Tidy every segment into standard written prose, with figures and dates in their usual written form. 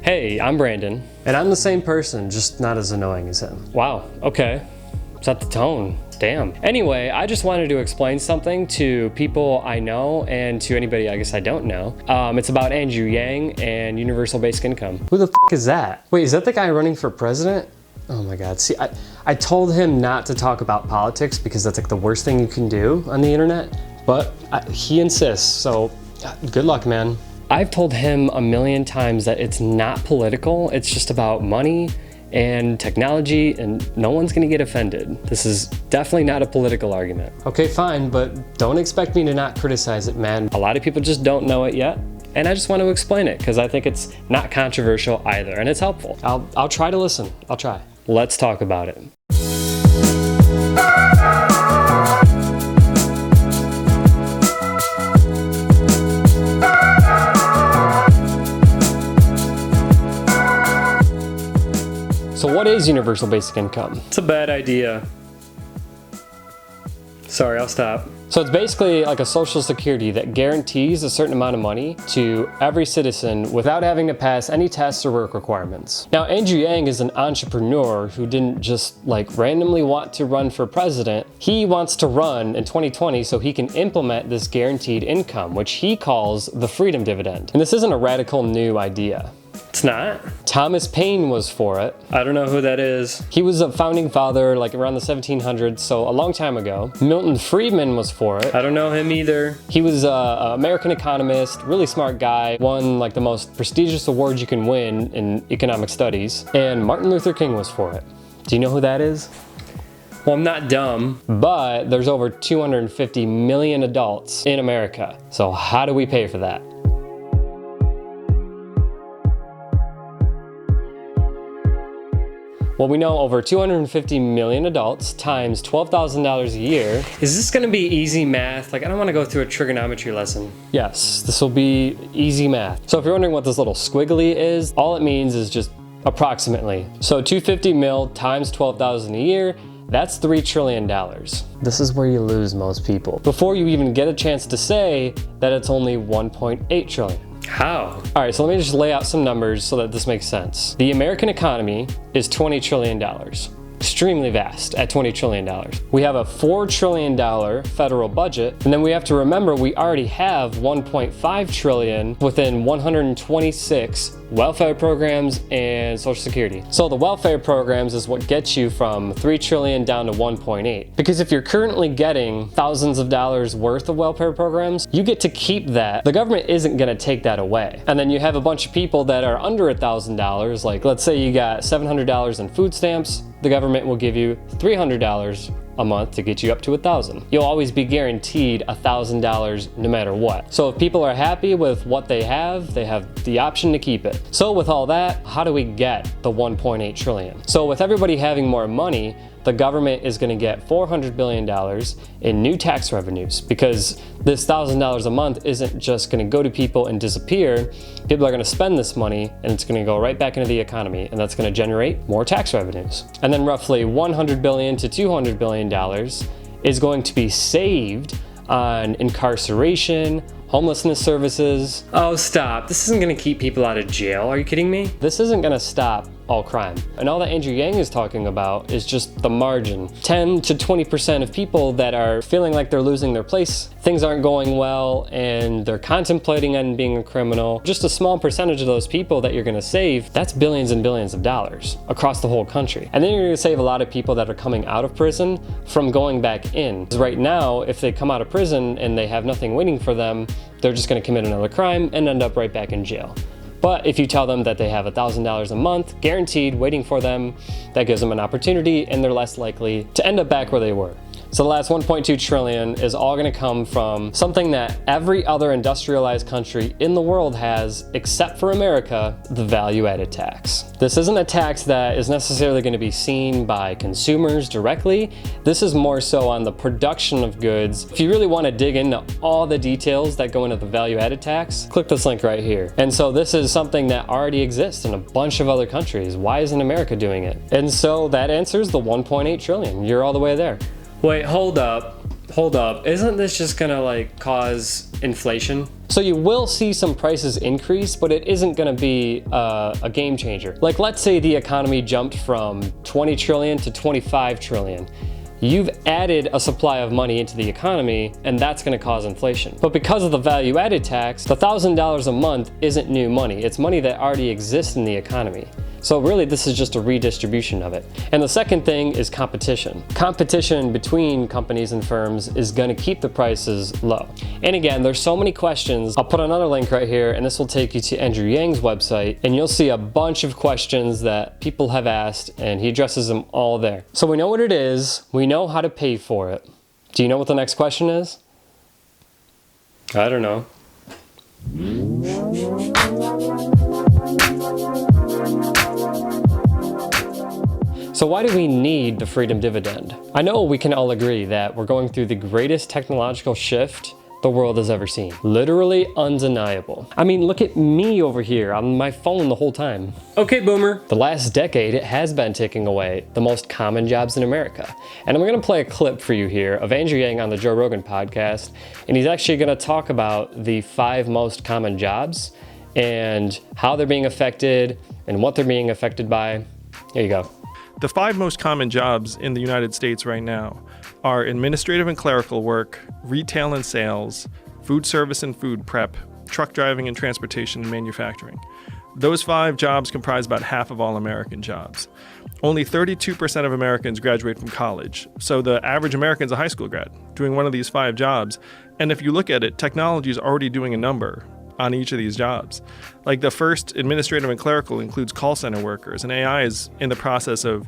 Hey, I'm Brandon. And I'm the same person, just not as annoying as him. Wow, okay. Set the tone. Damn. Anyway, I just wanted to explain something to people I know and to anybody I guess I don't know. It's about Andrew Yang and universal basic income. Who the f is that? Wait, is that the guy running for president? Oh my God. See, I told him not to talk about politics because that's like the worst thing you can do on the internet, but he insists, so good luck, man. I've told him a million times that it's not political, it's just about money and technology, and no one's gonna get offended. This is definitely not a political argument. Okay, fine, but don't expect me to not criticize it, man. A lot of people just don't know it yet, and I just want to explain it because I think it's not controversial either, and it's helpful. I'll try to listen. I'll try. Let's talk about it. So what is universal basic income? It's a bad idea. Sorry, I'll stop. So it's basically like a social security that guarantees a certain amount of money to every citizen without having to pass any tests or work requirements. Now, Andrew Yang is an entrepreneur who didn't just like randomly want to run for president. He wants to run in 2020 so he can implement this guaranteed income, which he calls the freedom dividend. And this isn't a radical new idea. It's not. Thomas Paine was for it. I don't know who that is. He was a founding father like around the 1700s, so a long time ago. Milton Friedman was for it. I don't know him either. He was an American economist, really smart guy, won like the most prestigious awards you can win in economic studies. And Martin Luther King was for it. Do you know who that is? Well, I'm not dumb, but there's over 250 million adults in America. So how do we pay for that? Well, we know over 250 million adults times $12,000 a year. Is this gonna be easy math? Like, I don't wanna go through a trigonometry lesson. Yes, this will be easy math. So if you're wondering what this little squiggly is, all it means is just approximately. So 250 mil times 12,000 a year, that's $3 trillion. This is where you lose most people. Before you even get a chance to say that it's only 1.8 trillion. How? All right, so let me just lay out some numbers so that this makes sense. The American economy is $20 trillion. Extremely vast at $20 trillion. We have a $4 trillion federal budget, and then we have to remember we already have $1.5 trillion within 126 welfare programs and Social Security. So the welfare programs is what gets you from $3 trillion down to 1.8. Because if you're currently getting thousands of dollars worth of welfare programs, you get to keep that. The government isn't gonna take that away. And then you have a bunch of people that are under $1,000, like let's say you got $700 in food stamps, the government will give you $300 a month to get you up to $1,000. You'll always be guaranteed $1,000 no matter what. So if people are happy with what they have the option to keep it. So with all that, how do we get the 1.8 trillion? So with everybody having more money, the government is going to get $400 billion in new tax revenues because this $1,000 a month isn't just going to go to people and disappear. People are going to spend this money and it's going to go right back into the economy, and that's going to generate more tax revenues. And then roughly $100 billion to $200 billion is going to be saved on incarceration, homelessness services. Oh, stop. This isn't going to keep people out of jail. Are you kidding me? This isn't going to stop all crime. And all that Andrew Yang is talking about is just the margin. 10 to 20% of people that are feeling like they're losing their place, things aren't going well, and they're contemplating on being a criminal. Just a small percentage of those people that you're gonna save, that's billions and billions of dollars across the whole country. And then you're gonna save a lot of people that are coming out of prison from going back in. Because right now, if they come out of prison and they have nothing waiting for them, they're just gonna commit another crime and end up right back in jail. But if you tell them that they have $1,000 a month guaranteed waiting for them, that gives them an opportunity and they're less likely to end up back where they were. So the last 1.2 trillion is all gonna come from something that every other industrialized country in the world has, except for America, the value-added tax. This isn't a tax that is necessarily gonna be seen by consumers directly. This is more so on the production of goods. If you really wanna dig into all the details that go into the value-added tax, click this link right here. And so this is something that already exists in a bunch of other countries. Why isn't America doing it? And so that answers the 1.8 trillion. You're all the way there. Wait, hold up. hold up, isn't this just gonna like cause inflation? So you will see some prices increase, but it isn't gonna be a game changer. Like let's say the economy jumped from 20 trillion to 25 trillion. You've added a supply of money into the economy, and that's gonna cause inflation. But because of the value added tax, the $1,000 a month isn't new money. It's money that already exists in the economy. So really, this is just a redistribution of it. And the second thing is competition. Competition between companies and firms is gonna keep the prices low. And again, there's so many questions. I'll put another link right here, and this will take you to Andrew Yang's website, and you'll see a bunch of questions that people have asked, and he addresses them all there. So we know what it is, we know how to pay for it. Do you know what the next question is? I don't know. So why do we need the freedom dividend? I know we can all agree that we're going through the greatest technological shift the world has ever seen. Literally undeniable. I mean, look at me over here on my phone the whole time. Okay, boomer. The last decade, it has been taking away the most common jobs in America. And I'm gonna play a clip for you here of Andrew Yang on the Joe Rogan podcast, and he's actually gonna talk about the 5 most common jobs and how they're being affected and what they're being affected by. Here you go. The 5 most common jobs in the United States right now are administrative and clerical work, retail and sales, food service and food prep, truck driving and transportation and manufacturing. Those 5 jobs comprise about half of all American jobs. Only 32% of Americans graduate from college, so the average American is a high school grad doing one of these 5 jobs. And if you look at it, technology is already doing a number on each of these jobs. Like the first, administrative and clerical, includes call center workers, and AI is in the process of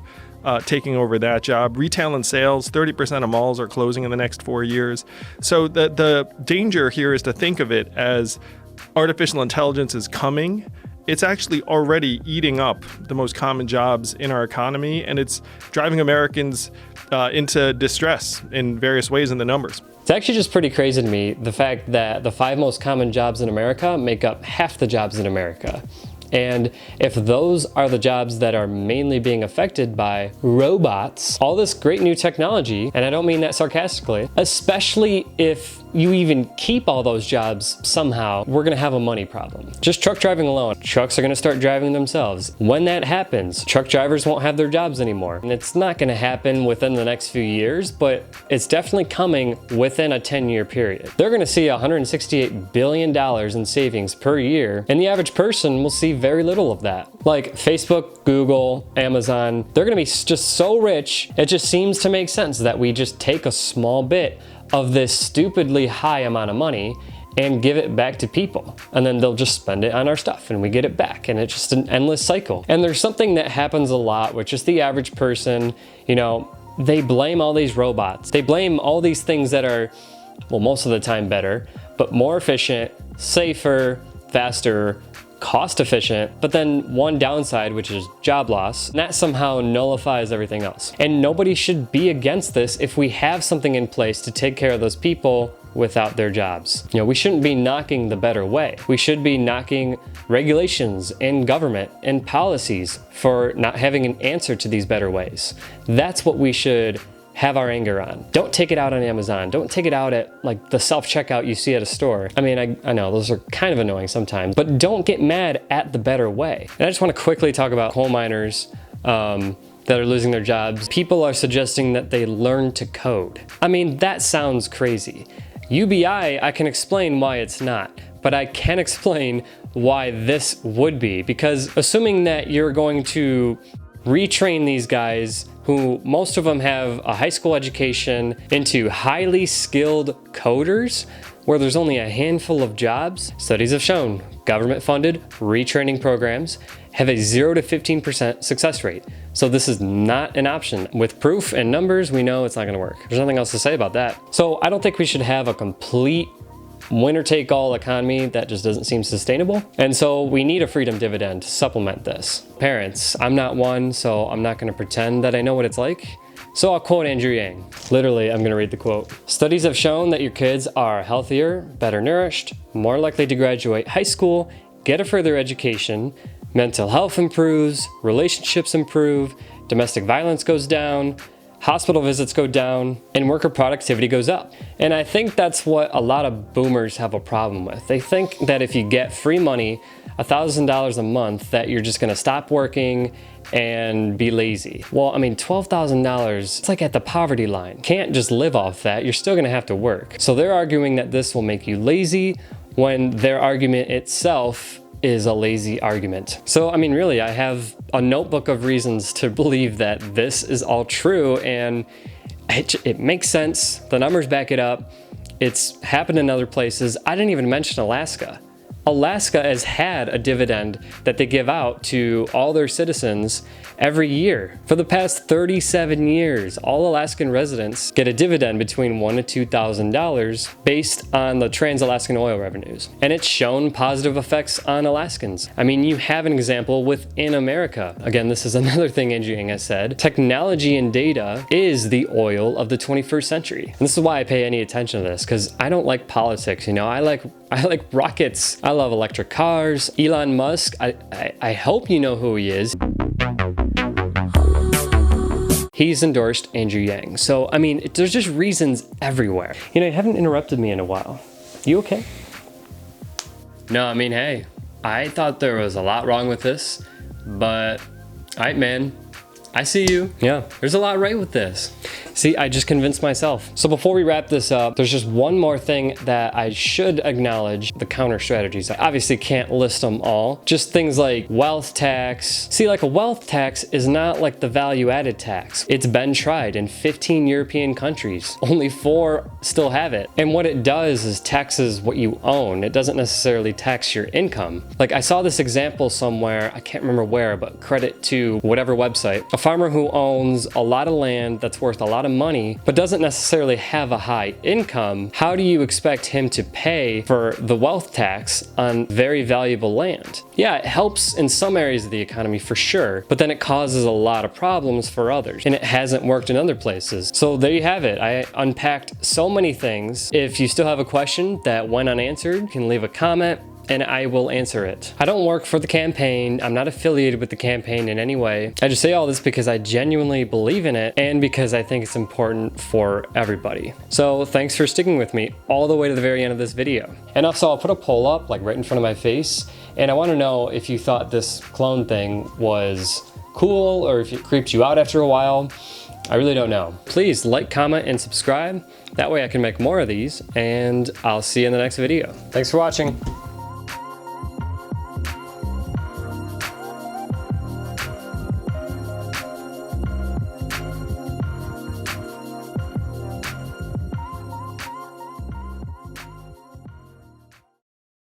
taking over that job. Retail and sales, 30% of malls are closing in the next 4 years. So the danger here is to think of it as artificial intelligence is coming. It's actually already eating up the most common jobs in our economy, and it's driving Americans into distress in various ways in the numbers. It's actually just pretty crazy to me, the fact that the 5 most common jobs in America make up half the jobs in America. And if those are the jobs that are mainly being affected by robots, all this great new technology, and I don't mean that sarcastically, especially if you even keep all those jobs somehow, we're gonna have a money problem. Just truck driving alone, trucks are gonna start driving themselves. When that happens, truck drivers won't have their jobs anymore. And it's not gonna happen within the next few years, but it's definitely coming within a 10-year period. They're gonna see $168 billion in savings per year, and the average person will see very little of that. Like Facebook, Google, Amazon, they're gonna be just so rich, it just seems to make sense that we just take a small bit of this stupidly high amount of money and give it back to people. And then they'll just spend it on our stuff and we get it back. And it's just an endless cycle. And there's something that happens a lot with just the average person, you know, they blame all these robots. They blame all these things that are, well, most of the time better, but more efficient, safer, faster, cost efficient, but then one downside, which is job loss, and that somehow nullifies everything else. And nobody should be against this if we have something in place to take care of those people without their jobs. You know, we shouldn't be knocking the better way. We should be knocking regulations and government and policies for not having an answer to these better ways. That's what we should have our anger on. Don't take it out on Amazon. Don't take it out at like the self-checkout you see at a store. I mean, I know those are kind of annoying sometimes, but don't get mad at the better way. And I just want to quickly talk about coal miners that are losing their jobs. People are suggesting that they learn to code. I mean, that sounds crazy. UBI, I can explain why it's not, but I can explain why this would be, because assuming that you're going to retrain these guys who most of them have a high school education into highly skilled coders where there's only a handful of jobs. Studies have shown government-funded retraining programs have a 0 to 15% success rate. So this is not an option. With proof and numbers, we know it's not gonna work. There's nothing else to say about that. So I don't think we should have a complete winner-take-all economy that just doesn't seem sustainable. And so we need a freedom dividend to supplement this. Parents, I'm not one, so I'm not gonna pretend that I know what it's like. So I'll quote Andrew Yang. Literally, I'm gonna read the quote. Studies have shown that your kids are healthier, better nourished, more likely to graduate high school, get a further education, mental health improves, relationships improve, domestic violence goes down, hospital visits go down, and worker productivity goes up. And I think that's what a lot of boomers have a problem with. They think that if you get free money, $1,000 a month, that you're just gonna stop working and be lazy. Well, I mean, $12,000, it's like at the poverty line. Can't just live off that, you're still gonna have to work. So they're arguing that this will make you lazy when their argument itself is a lazy argument. So, I mean, really, I have a notebook of reasons to believe that this is all true, and it makes sense. The numbers back it up. It's happened in other places. I didn't even mention Alaska. Alaska has had a dividend that they give out to all their citizens every year. For the past 37 years, all Alaskan residents get a dividend between $1,000 to $2,000 based on the trans-Alaskan oil revenues. And it's shown positive effects on Alaskans. I mean, you have an example within America. Again, this is another thing Andrew Yang has said. Technology and data is the oil of the 21st century. And this is why I pay any attention to this, because I don't like politics, you know, I like rockets. I love electric cars. Elon Musk, I hope you know who he is. He's endorsed Andrew Yang. So, I mean, there's just reasons everywhere. You know, you haven't interrupted me in a while. You okay? No, I mean, hey, I thought there was a lot wrong with this, but all right, man. I see you. Yeah, there's a lot right with this. See, I just convinced myself. So before we wrap this up, there's just one more thing that I should acknowledge, the counter strategies. I obviously can't list them all. Just things like wealth tax. See, like a wealth tax is not like the value-added tax. It's been tried in 15 European countries. Only 4 still have it. And what it does is taxes what you own. It doesn't necessarily tax your income. Like I saw this example somewhere, I can't remember where, but credit to whatever website. A farmer who owns a lot of land that's worth a lot of money, but doesn't necessarily have a high income, how do you expect him to pay for the wealth tax on very valuable land? Yeah, it helps in some areas of the economy for sure, but then it causes a lot of problems for others, and it hasn't worked in other places. So there you have it. I unpacked so many things. If you still have a question that went unanswered, you can leave a comment and I will answer it. I don't work for the campaign. I'm not affiliated with the campaign in any way. I just say all this because I genuinely believe in it and because I think it's important for everybody. So thanks for sticking with me all the way to the very end of this video. And also I'll put a poll up like right in front of my face, and I want to know if you thought this clone thing was cool or if it creeped you out after a while. I really don't know. Please like, comment, and subscribe. That way I can make more of these, and I'll see you in the next video. Thanks for watching.